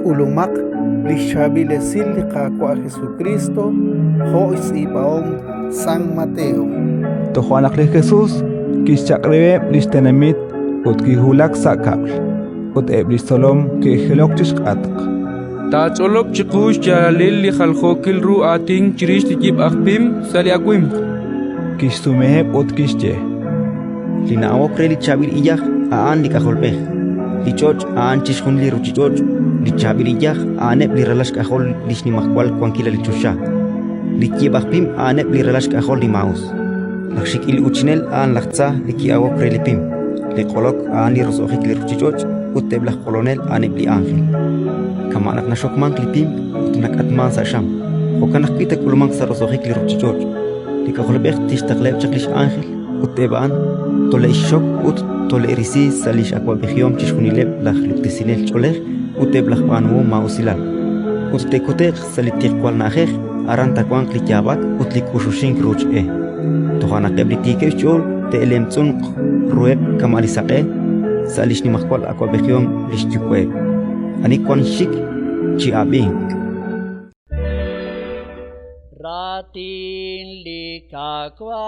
Kulumak lishabile silika kwa Jesucristo, Jois ipaom San Mateo. Tojuanak li Jesús, kixchakrebe listenemit, ut kihulak sakabl, ut eblistolom kihelok chishkatk. Tacholop chikush chalalil li khalkhokil ru ating chirish tikib akpim sali akwim. Kishtumeheb ut kishche. Linaawok re li chabil iyah aan li kaholpeh. Li choch aan chishkun li ruchichoch. Li chabil iyah aaneb li relash kahol li shnimakwal kwankila li chusha. Li kibakpim aaneb li relash kahol li maus. Lakshik il uchinel aan laktsa li kiawok re li pim. Li kolok aan li rosohik li ruchichoch. Ut teblah kolonel aaneb li ángel. Kamanak na shok mank li pim. Ut nakatman sa sham. Hokanak kita kulumank sa rosohik li ruchichoch. Li kaholbeh tishtakleb chaklish ángel. Utebaan tole ishok ut tole irisi salish akwabehiom chishkunileb lach luktesinel cholech uteblach banwo mausilal uttekotek salitik kwal najej aranta kwan klikyabak utlikushushink ruch tohana qeblitike chol te elemtsun rueb kamalisaqe salish ni makwal akwabehiom lishchukwe ani kwan shik chi abink Ratin likakwa